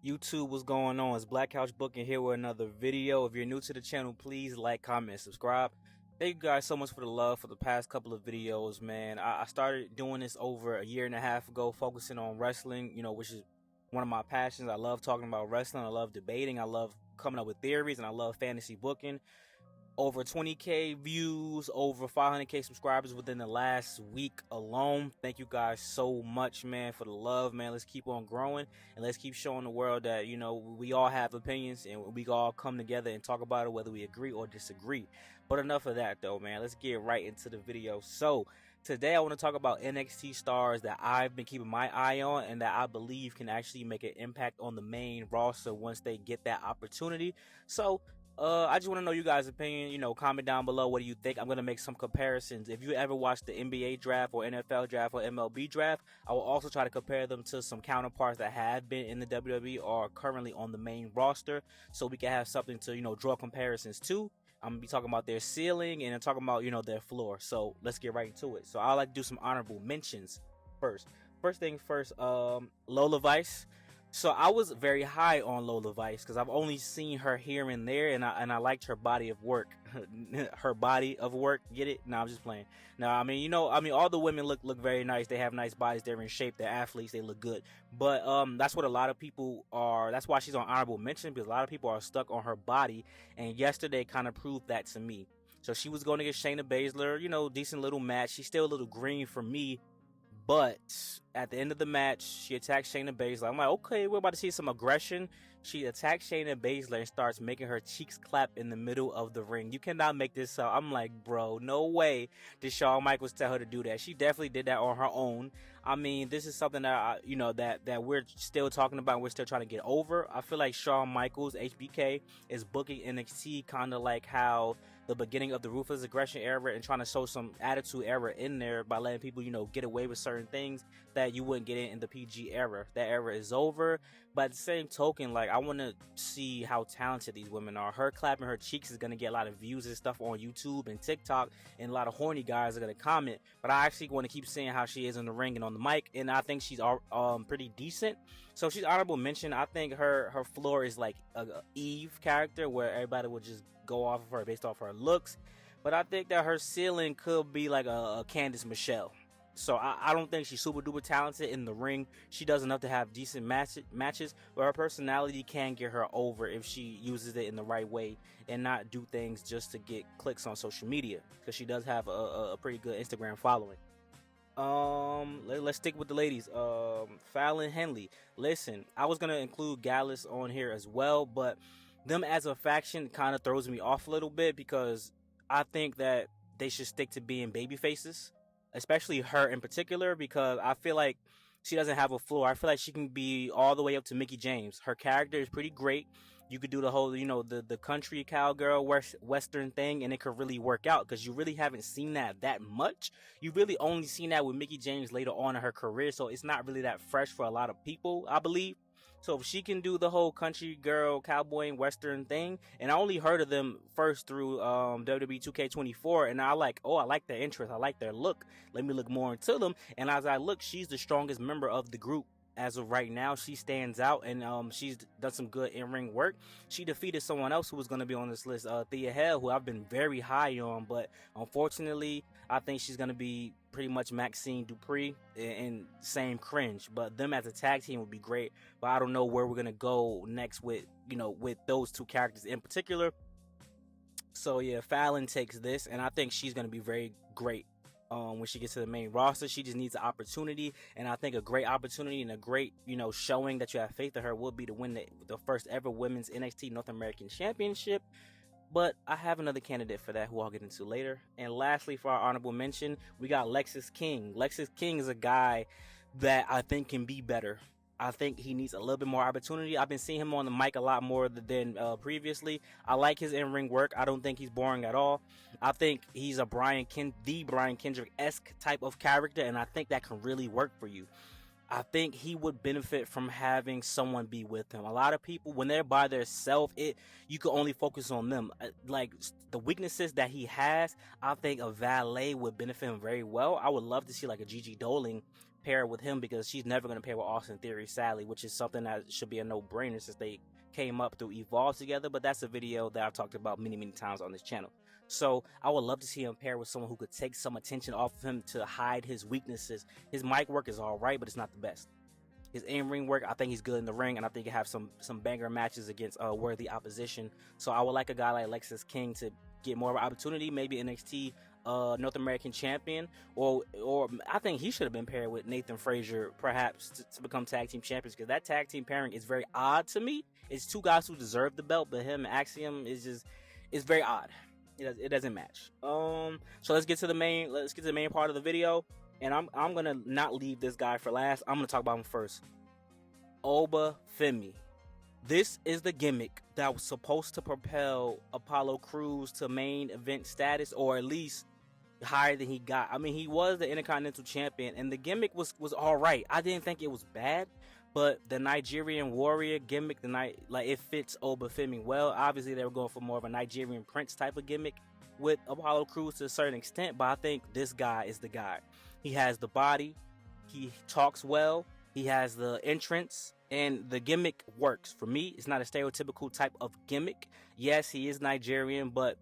YouTube, what's going on? It's Black Couch Booking here with another video. If you're new to the channel, please like, comment, and subscribe. Thank you guys so much for the love for the past couple of videos, man. I started doing this over a year and a half ago, focusing on wrestling, which is one of my passions. I love talking about wrestling. I love debating. I love coming up with theories, and I love fantasy booking. Over 20K views, over 500K subscribers within the last week alone. Thank you guys so much, man, for the love, man. Let's keep on growing, and let's keep showing the world that, we all have opinions, and we all come together and talk about it, whether we agree or disagree. But enough of that, though, man. Let's get right into the video. So today I want to talk about NXT stars that I've been keeping my eye on and that I believe can actually make an impact on the main roster once they get that opportunity. So I just want to know you guys' opinion. Comment down below. What do you think? I'm going to make some comparisons. If you ever watched the NBA draft or NFL draft or MLB draft, I will also try to compare them to some counterparts that have been in the WWE or are currently on the main roster, so we can have something to, draw comparisons to. I'm going to be talking about their ceiling and talking about, their floor. So let's get right into it. So I like to do some honorable mentions first. First thing first, Lola Vice. So I was very high on Lola Vice because I've only seen her here and there, and I liked her body of work. Her body of work, get it? No, I'm just playing. No, all the women look very nice. They have nice bodies. They're in shape. They're athletes. They look good. But that's what a lot of people are. That's why she's on honorable mention, because a lot of people are stuck on her body. And yesterday kind of proved that to me. So she was going against Shayna Baszler. Decent little match. She's still a little green for me. But at the end of the match, she attacked Shayna Baszler. I'm like, okay, we're about to see some aggression. She attacks Shayna Baszler and starts making her cheeks clap in the middle of the ring. You cannot make this up. I'm like, bro, no way did Shawn Michaels tell her to do that. She definitely did that on her own. I mean, this is something that that we're still talking about. We're still trying to get over. I feel like Shawn Michaels, HBK, is booking NXT kind of like how the beginning of the Ruthless Aggression era, and trying to show some attitude era in there by letting people, get away with certain things that you wouldn't get in the PG era. That era is over. But at the same token, like, I want to see how talented these women are. Her clapping her cheeks is going to get a lot of views and stuff on YouTube and TikTok, and a lot of horny guys are going to comment. But I actually want to keep seeing how she is in the ring and on the mic, and I think she's pretty decent. So she's honorable mention. I think her floor is like a Eve character, where everybody would just go off of her based off her looks. But I think that her ceiling could be like a Candice Michelle. So I don't think she's super duper talented in the ring. She does enough to have decent matches, but her personality can get her over if she uses it in the right way and not do things just to get clicks on social media, because she does have a pretty good Instagram following. Let's stick with the ladies. Fallon Henley. Listen, I was gonna include Gallus on here as well, but them as a faction kind of throws me off a little bit, because I think that they should stick to being baby faces, especially her in particular, because I feel like she doesn't have a floor. I feel like she can be all the way up to Mickie James. Her character is pretty great. You could do the whole, the country cowgirl western thing, and it could really work out, because you really haven't seen that much. You really only seen that with Mickie James later on in her career, so it's not really that fresh for a lot of people, I believe. So if she can do the whole country girl, cowboy, and western thing, and I only heard of them first through WWE 2K24, and I like their interest, I like their look. Let me look more into them, and as I look, she's the strongest member of the group. As of right now, she stands out, and she's done some good in-ring work. She defeated someone else who was going to be on this list, Thea Hale, who I've been very high on, but unfortunately, I think she's going to be pretty much Maxine Dupree, and same cringe. But them as a tag team would be great, but I don't know where we're going to go next with, with those two characters in particular. So yeah, Fallon takes this, and I think she's going to be very great. When she gets to the main roster, she just needs an opportunity, and I think a great opportunity and a great, showing that you have faith in her would be to win the first ever women's NXT North American Championship. But I have another candidate for that, who I'll get into later. And lastly, for our honorable mention, we got Lexis King. Lexis King is a guy that I think can be better. I think he needs a little bit more opportunity. I've been seeing him on the mic a lot more than previously. I like his in-ring work. I don't think he's boring at all. I think he's the Brian Kendrick-esque type of character, and I think that can really work for you. I think he would benefit from having someone be with him. A lot of people, when they're by themselves, you can only focus on them. Like the weaknesses that he has, I think a valet would benefit him very well. I would love to see like a Gigi Doling pair with him because she's never going to pair with Austin Theory, sadly, which is something that should be a no-brainer since they came up through Evolve together. But that's a video that I've talked about many, many times on this channel. So I would love to see him pair with someone who could take some attention off of him to hide his weaknesses. His mic work is all right, but it's not the best. His in-ring work, I think he's good in the ring, and I think he have some banger matches against worthy opposition. So I would like a guy like Lexus King to get more of an opportunity, maybe NXT North American champion, or I think he should have been paired with Nathan Frazier perhaps to become tag team champions, because that tag team pairing is very odd to me. It's two guys who deserve the belt, but him and Axiom is very odd. It doesn't match. So let's get to the main part of the video. And I'm gonna not leave this guy for last. I'm gonna talk about him first. Oba Femi. This is the gimmick that was supposed to propel Apollo Crews to main event status, or at least higher than he got. I mean, he was the Intercontinental Champion, and the gimmick was all right. I didn't think it was bad, but the Nigerian Warrior gimmick, it fits Oba Femi well. Obviously, they were going for more of a Nigerian Prince type of gimmick with Apollo Crews to a certain extent, but I think this guy is the guy. He has the body, he talks well, he has the entrance, and the gimmick works. For me, it's not a stereotypical type of gimmick. Yes, he is Nigerian, but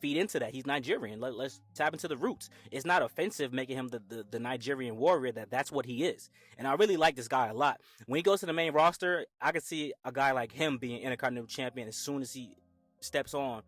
feed into that. He's Nigerian. Let's tap into the roots. It's not offensive making him the Nigerian Warrior. That's what he is. And I really like this guy a lot. When he goes to the main roster, I could see a guy like him being Intercontinental Champion as soon as he steps on.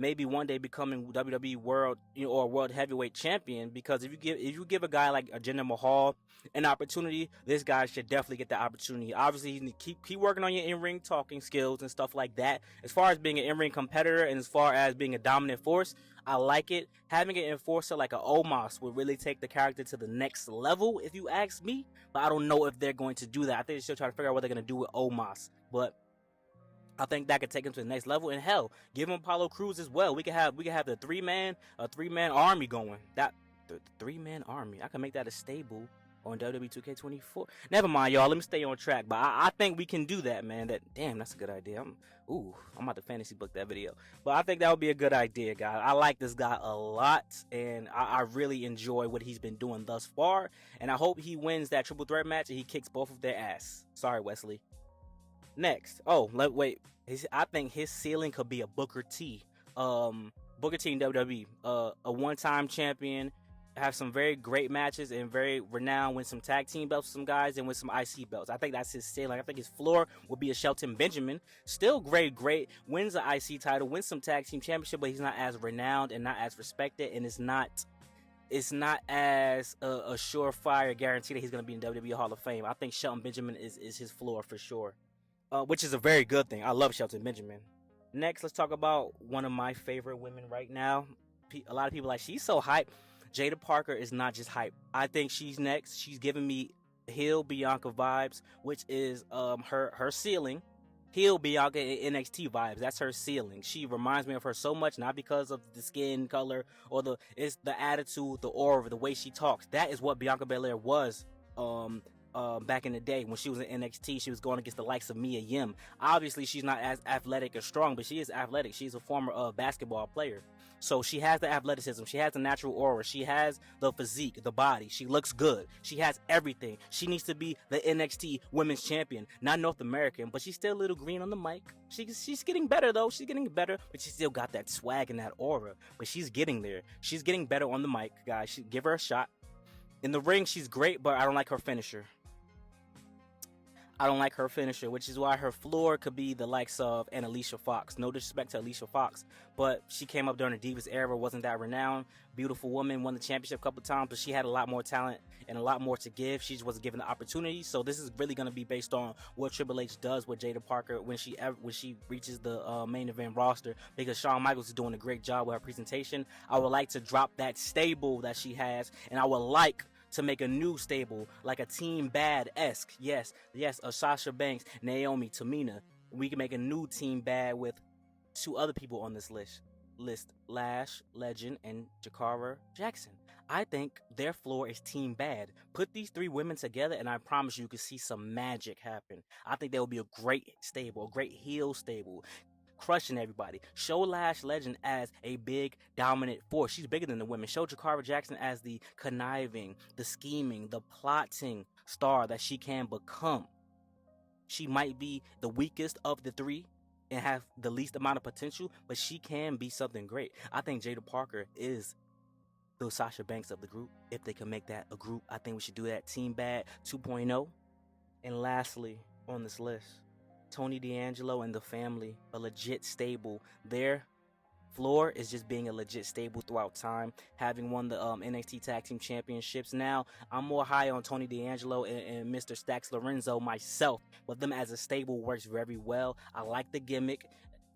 Maybe one day becoming WWE World, or World Heavyweight Champion. Because if you give a guy like Jinder Mahal an opportunity, this guy should definitely get the opportunity. Obviously, you need to keep working on your in-ring talking skills and stuff like that. As far as being an in-ring competitor and as far as being a dominant force, I like it. Having an enforcer like an Omos would really take the character to the next level, if you ask me. But I don't know if they're going to do that. I think they're still trying to figure out what they're going to do with Omos. But I think that could take him to the next level, and hell, give him Apollo Crews as well. We could have the three man army going. That the 3-man army. I can make that a stable on WWE 2K24. Never mind, y'all. Let me stay on track. But I think we can do that, man. That's a good idea. I'm about to fantasy book that video. But I think that would be a good idea, guys. I like this guy a lot, and I really enjoy what he's been doing thus far. And I hope he wins that triple threat match and he kicks both of their ass. Sorry, Wesley. Next, wait. I think his ceiling could be a Booker T. Booker T in WWE, a one-time champion, have some very great matches and very renowned, win some tag team belts with some guys and win some IC belts. I think that's his ceiling. I think his floor would be a Shelton Benjamin. Still great, wins the IC title, wins some tag team championship, but he's not as renowned and not as respected, and it's not as a surefire guarantee that he's going to be in WWE Hall of Fame. I think Shelton Benjamin is his floor for sure. Which is a very good thing. I love Shelton Benjamin. Next, let's talk about one of my favorite women right now. A lot of people are like, she's so hype. Jada Parker is not just hype. I think she's next. She's giving me heel Bianca vibes, which is her ceiling. Heel Bianca in NXT vibes. That's her ceiling. She reminds me of her so much, not because of the skin color or it's the attitude, the aura, the way she talks. That is what Bianca Belair was. Back in the day when she was in NXT, she was going against the likes of Mia Yim. Obviously, she's not as athletic or strong, but she is athletic. She's a former basketball player. So she has the athleticism. She has the natural aura. She has the physique, the body. She looks good. She has everything. She needs to be the NXT Women's Champion. Not North American, but she's still a little green on the mic. She's getting better, though. She's getting better, but she still got that swag and that aura. But she's getting there. She's getting better on the mic, guys. Give her a shot. In the ring, she's great, but I don't like her finisher. Which is why her floor could be the likes of an Alicia Fox. No disrespect to Alicia Fox, but she came up during the Divas era, wasn't that renowned. Beautiful woman, won the championship a couple times, but she had a lot more talent and a lot more to give. She just wasn't given the opportunity. So this is really going to be based on what Triple H does with Jada Parker when she reaches the main event roster, because Shawn Michaels is doing a great job with her presentation. I would like to drop that stable that she has, and I would like to make a new stable, like a Team Bad-esque. Yes, a Sasha Banks, Naomi, Tamina. We can make a new Team Bad with 2 other people on this list. Lash, Legend, and Jakara Jackson. I think their floor is Team Bad. Put these 3 women together, and I promise you could see some magic happen. I think there will be a great stable, a great heel stable. crushing everybody. Show Lash Legend as a big, dominant force. She's bigger than the women. Show Jakara Jackson as the conniving, the scheming, the plotting star that she can become. She might be the weakest of the three and have the least amount of potential, but she can be something great. I think Jada Parker is the Sasha Banks of the group. If they can make that a group, I think we should do that. Team Bad 2.0. And lastly on this list, Tony D'Angelo and the family, a legit stable. Their floor is just being a legit stable throughout time, having won the NXT Tag Team Championships. Now, I'm more high on Tony D'Angelo and Mr. Stax Lorenzo myself, but them as a stable works very well. I like the gimmick.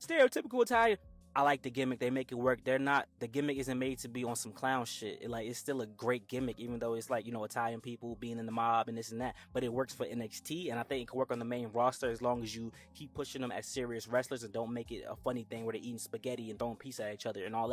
Stereotypical Italian. I like the gimmick. They make it work. The gimmick isn't made to be on some clown shit. It's still a great gimmick, even though it's like, Italian people being in the mob and this and that. But it works for NXT, and I think it can work on the main roster as long as you keep pushing them as serious wrestlers and don't make it a funny thing where they're eating spaghetti and throwing pizza at each other and all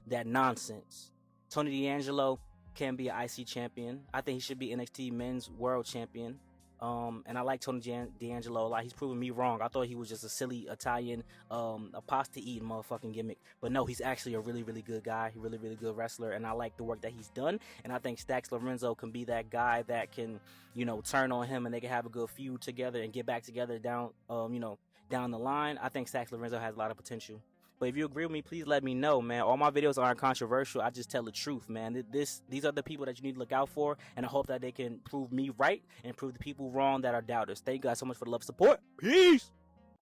that nonsense. Tony D'Angelo can be an IC champion. I think he should be NXT Men's World Champion. And I like Tony D'Angelo a lot. He's proven me wrong. I thought he was just a silly Italian, a pasta eating motherfucking gimmick. But no, he's actually a really, really good guy. He's really, really good wrestler. And I like the work that he's done. And I think Stax Lorenzo can be that guy that can, turn on him and they can have a good feud together and get back together down the line. I think Stax Lorenzo has a lot of potential. But if you agree with me, please let me know, man. All my videos aren't controversial. I just tell the truth, man. These are the people that you need to look out for, and I hope that they can prove me right and prove the people wrong that are doubters. Thank you guys so much for the love and support. Peace!